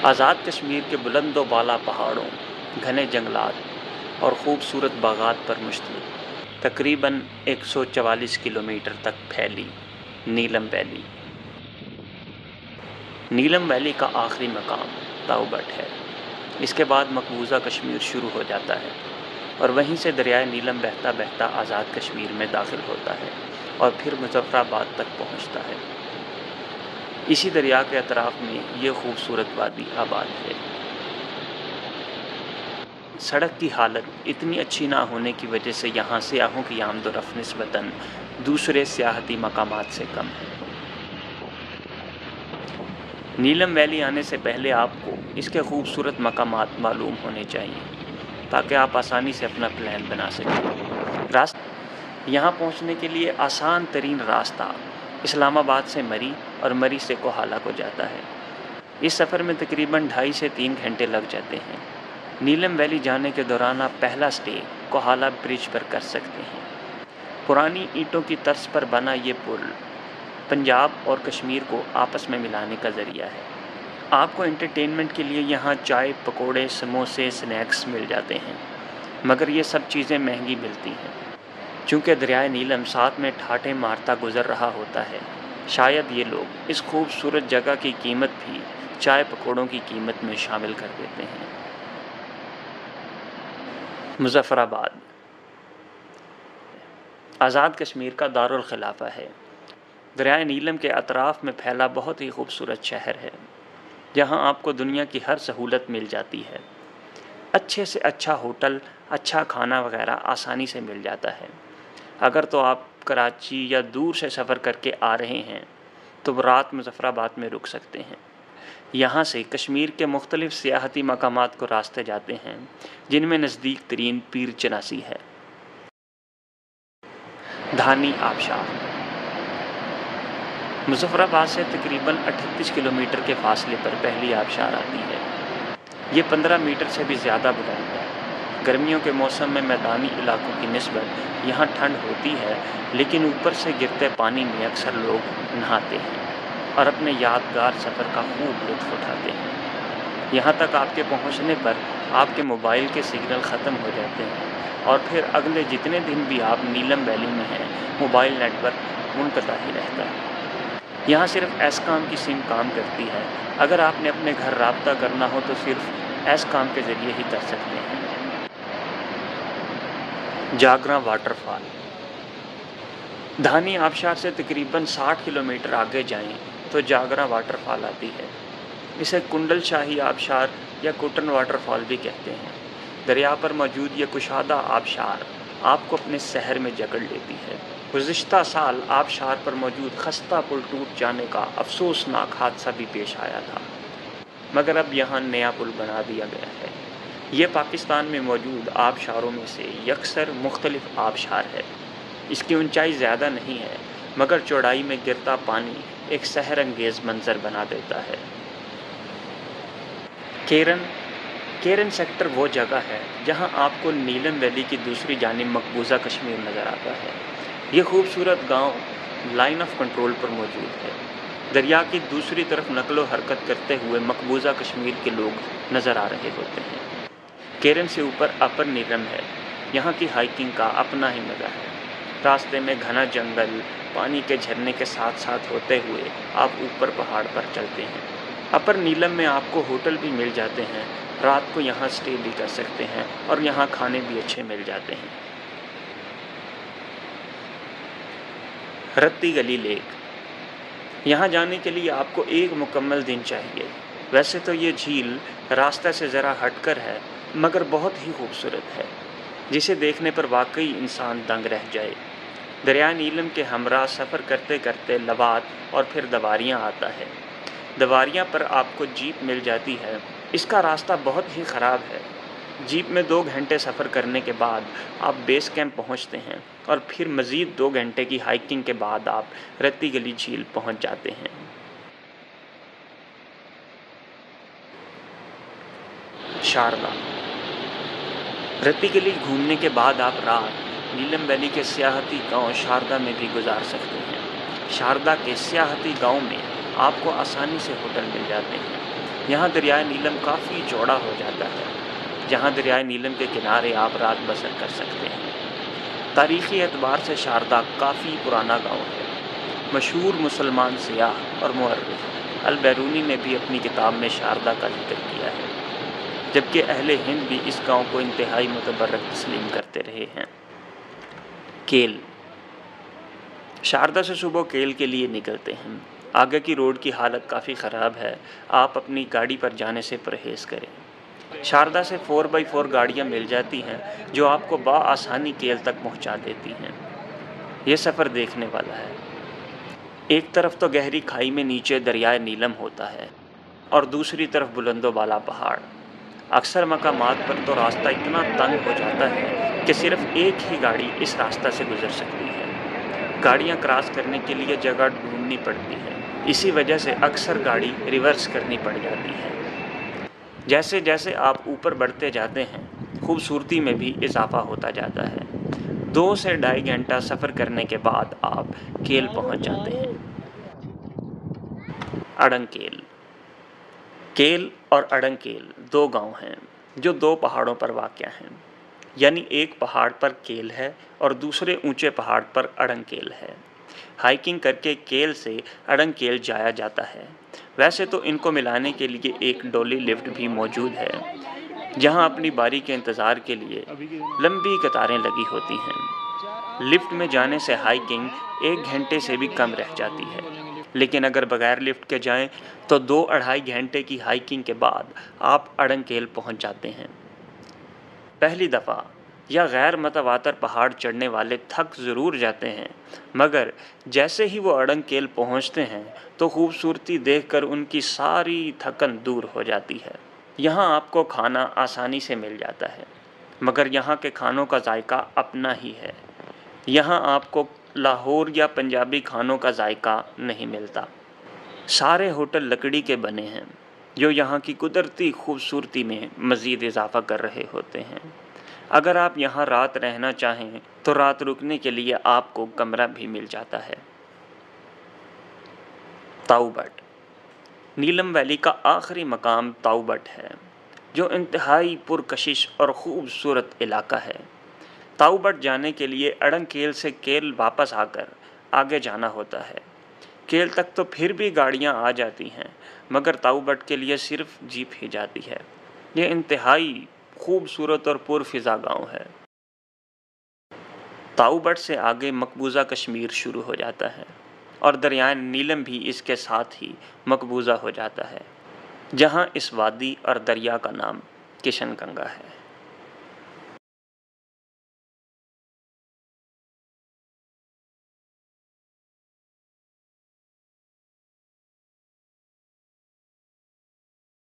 آزاد کشمیر کے بلند و بالا پہاڑوں، گھنے جنگلات اور خوبصورت باغات پر مشتمل تقریباً 144 کلومیٹر تک پھیلی نیلم ویلی۔ نیلم ویلی کا آخری مقام تاؤ گھاٹ ہے۔ اس کے بعد مقبوضہ کشمیر شروع ہو جاتا ہے اور وہیں سے دریائے نیلم بہتا بہتا آزاد کشمیر میں داخل ہوتا ہے اور پھر مظفر آباد تک پہنچتا ہے۔ اسی دریا کے اطراف میں یہ خوبصورت وادی آباد ہے۔ سڑک کی حالت اتنی اچھی نہ ہونے کی وجہ سے یہاں سیاحوں کی آمد و رفت نسبتاً دوسرے سیاحتی مقامات سے کم ہے۔ نیلم ویلی آنے سے پہلے آپ کو اس کے خوبصورت مقامات معلوم ہونے چاہیے تاکہ آپ آسانی سے اپنا پلان بنا سکیں۔ یہاں پہنچنے کے لیے آسان ترین راستہ اسلام آباد سے مری اور مری سے کوہالہ کو جاتا ہے۔ اس سفر میں تقریباً 2.5 سے 3 گھنٹے لگ جاتے ہیں۔ نیلم ویلی جانے کے دوران آپ پہلا سٹے کوہالہ برج پر کر سکتے ہیں۔ پرانی اینٹوں کی طرز پر بنا یہ پل پنجاب اور کشمیر کو آپس میں ملانے کا ذریعہ ہے۔ آپ کو انٹرٹینمنٹ کے لیے یہاں چائے، پکوڑے، سموسے، سنیکس مل جاتے ہیں، مگر یہ سب چیزیں مہنگی ملتی ہیں۔ چونکہ دریائے نیلم ساتھ میں ٹھاٹھے مارتا گزر رہا ہوتا ہے، شاید یہ لوگ اس خوبصورت جگہ کی قیمت بھی چائے پکوڑوں کی قیمت میں شامل کر دیتے ہیں۔ مظفر آباد آزاد کشمیر کا دارالخلافہ ہے۔ دریائے نیلم کے اطراف میں پھیلا بہت ہی خوبصورت شہر ہے، جہاں آپ کو دنیا کی ہر سہولت مل جاتی ہے۔ اچھے سے اچھا ہوٹل، اچھا کھانا وغیرہ آسانی سے مل جاتا ہے۔ اگر تو آپ کراچی یا دور سے سفر کر کے آ رہے ہیں تو رات مظفر آباد میں رک سکتے ہیں۔ یہاں سے کشمیر کے مختلف سیاحتی مقامات کو راستے جاتے ہیں، جن میں نزدیک ترین پیر چناسی ہے۔ دھانی آبشار مظفر آباد سے تقریباً 38 کلومیٹر کے فاصلے پر پہلی آبشار آتی ہے۔ یہ 15 میٹر سے بھی زیادہ بلند ہے۔ گرمیوں کے موسم میں میدانی علاقوں کی نسبت یہاں ٹھنڈ ہوتی ہے، لیکن اوپر سے گرتے پانی میں اکثر لوگ نہاتے ہیں اور اپنے یادگار سفر کا خوب لطف اٹھاتے ہیں۔ یہاں تک آپ کے پہنچنے پر آپ کے موبائل کے سگنل ختم ہو جاتے ہیں اور پھر اگلے جتنے دن بھی آپ نیلم ویلی میں ہیں موبائل نیٹ ورک منقطع ہی رہتا ہے۔ یہاں صرف ایس کام کی سم کام کرتی ہے۔ اگر آپ نے اپنے گھر رابطہ کرنا ہو تو صرف ایس کام کے ذریعے ہی کر سکتے ہیں۔ جاگراں واٹر فال دھانی آبشار سے تقریباً 60 کلومیٹر آگے جائیں تو جاگراں واٹر فال آتی ہے۔ اسے کنڈل شاہی آبشار یا کوٹن واٹر فال بھی کہتے ہیں۔ دریا پر موجود یہ کشادہ آبشار آپ کو اپنے سحر میں جکڑ لیتی ہے۔ گزشتہ سال آبشار پر موجود خستہ پل ٹوٹ جانے کا افسوسناک حادثہ بھی پیش آیا تھا، مگر اب یہاں نیا پل بنا دیا گیا ہے۔ یہ پاکستان میں موجود آبشاروں میں سے یکسر مختلف آبشار ہے۔ اس کی اونچائی زیادہ نہیں ہے، مگر چوڑائی میں گرتا پانی ایک سحر انگیز منظر بنا دیتا ہے۔ کیرن سیکٹر وہ جگہ ہے جہاں آپ کو نیلم ویلی کی دوسری جانب مقبوضہ کشمیر نظر آتا ہے۔ یہ خوبصورت گاؤں لائن آف کنٹرول پر موجود ہے۔ دریا کی دوسری طرف نقل و حرکت کرتے ہوئے مقبوضہ کشمیر کے لوگ نظر آ رہے ہوتے ہیں۔ کیرن سے اوپر اپر نیلم ہے۔ یہاں کی ہائیکنگ کا اپنا ہی مزہ ہے۔ راستے میں گھنا جنگل، پانی کے جھرنے کے ساتھ ساتھ ہوتے ہوئے آپ اوپر پہاڑ پر چلتے ہیں۔ اپر نیلم میں آپ کو ہوٹل بھی مل جاتے ہیں، رات کو یہاں سٹے بھی کر سکتے ہیں اور یہاں کھانے بھی اچھے مل جاتے ہیں۔ رتی گلی لیک یہاں جانے کے لیے آپ کو ایک مکمل دن چاہیے۔ ویسے تو یہ جھیل راستہ سے ذرا ہٹ کر ہے، مگر بہت ہی خوبصورت ہے، جسے دیکھنے پر واقعی انسان دنگ رہ جائے۔ دریائے نیلم کے ہمراہ سفر کرتے کرتے لوات اور پھر دواریاں آتا ہے۔ دواریاں پر آپ کو جیپ مل جاتی ہے۔ اس کا راستہ بہت ہی خراب ہے۔ جیپ میں 2 گھنٹے سفر کرنے کے بعد آپ بیس کیمپ پہنچتے ہیں اور پھر مزید 2 گھنٹے کی ہائیکنگ کے بعد آپ رتی گلی جھیل پہنچ جاتے ہیں۔ شاردا رتی گلی گھومنے کے بعد آپ رات نیلم ویلی کے سیاحتی گاؤں شاردا میں بھی گزار سکتے ہیں۔ شاردا کے سیاحتی گاؤں میں آپ کو آسانی سے ہوٹل مل جاتے ہیں۔ یہاں دریائے نیلم کافی چوڑا ہو جاتا ہے، جہاں دریائے نیلم کے کنارے آپ رات بسر کر سکتے ہیں۔ تاریخی اعتبار سے شاردا کافی پرانا گاؤں ہے۔ مشہور مسلمان سیاح اور مورخ البیرونی نے بھی اپنی کتاب میں شاردا کا ذکر کیا ہے، جبکہ اہل ہند بھی اس گاؤں کو انتہائی متبرک تسلیم کرتے رہے ہیں۔ کیل۔ شاردا سے صبح کیل کے لیے نکلتے ہیں۔ آگے کی روڈ کی حالت کافی خراب ہے، آپ اپنی گاڑی پر جانے سے پرہیز کریں۔ شاردا سے 4x4 گاڑیاں مل جاتی ہیں جو آپ کو بآسانی کیل تک پہنچا دیتی ہیں۔ یہ سفر دیکھنے والا ہے۔ ایک طرف تو گہری کھائی میں نیچے دریائے نیلم ہوتا ہے اور دوسری طرف بلند و بالا پہاڑ۔ اکثر مقامات پر تو راستہ اتنا تنگ ہو جاتا ہے کہ صرف ایک ہی گاڑی اس راستہ سے گزر سکتی ہے۔ گاڑیاں کراس کرنے کے لیے جگہ ڈھونڈنی پڑتی ہے، اسی وجہ سے اکثر گاڑی ریورس کرنی پڑ جاتی ہے۔ جیسے جیسے آپ اوپر بڑھتے جاتے ہیں، خوبصورتی میں بھی اضافہ ہوتا جاتا ہے۔ 2 سے 2.5 گھنٹہ سفر کرنے کے بعد آپ کیل پہنچ جاتے ہیں۔ اڑنگ کیل۔ کیل اور اڑنگ کیل 2 گاؤں ہیں جو 2 پہاڑوں پر واقع ہیں، یعنی ایک پہاڑ پر کیل ہے اور دوسرے اونچے پہاڑ پر اڑنگ کیل ہے۔ ہائیکنگ کر کے کیل سے اڑنگ کیل جایا جاتا ہے۔ ویسے تو ان کو ملانے کے لیے ایک ڈولی لفٹ بھی موجود ہے، جہاں اپنی باری کے انتظار کے لیے لمبی قطاریں لگی ہوتی ہیں۔ لفٹ میں جانے سے ہائیکنگ 1 گھنٹے سے بھی کم رہ جاتی ہے، لیکن اگر بغیر لفٹ کے جائیں تو 2-2.5 گھنٹے کی ہائیکنگ کے بعد آپ اڑنگ کیل پہنچ جاتے ہیں۔ پہلی دفعہ یا غیر متواتر پہاڑ چڑھنے والے تھک ضرور جاتے ہیں، مگر جیسے ہی وہ اڑنگ کیل پہنچتے ہیں تو خوبصورتی دیکھ کر ان کی ساری تھکن دور ہو جاتی ہے۔ یہاں آپ کو کھانا آسانی سے مل جاتا ہے، مگر یہاں کے کھانوں کا ذائقہ اپنا ہی ہے۔ یہاں آپ کو لاہور یا پنجابی کھانوں کا ذائقہ نہیں ملتا۔ سارے ہوٹل لکڑی کے بنے ہیں، جو یہاں کی قدرتی خوبصورتی میں مزید اضافہ کر رہے ہوتے ہیں۔ اگر آپ یہاں رات رہنا چاہیں تو رات رکنے کے لیے آپ کو کمرہ بھی مل جاتا ہے۔ تاؤ بٹ۔ نیلم ویلی کا آخری مقام تاؤ بٹ ہے، جو انتہائی پرکشش اور خوبصورت علاقہ ہے۔ تاؤ بٹ جانے کے لیے اڑنگ کیل سے کیل واپس آ کر آگے جانا ہوتا ہے۔ کیل تک تو پھر بھی گاڑیاں آ جاتی ہیں، مگر تاؤ بٹ کے لیے صرف جیپ ہی جاتی ہے۔ یہ انتہائی خوبصورت اور پرفضا گاؤں ہے۔ تاؤ بٹ سے آگے مقبوضہ کشمیر شروع ہو جاتا ہے اور دریائے نیلم بھی اس کے ساتھ ہی مقبوضہ ہو جاتا ہے، جہاں اس وادی اور دریا کا نام کشن گنگا ہے۔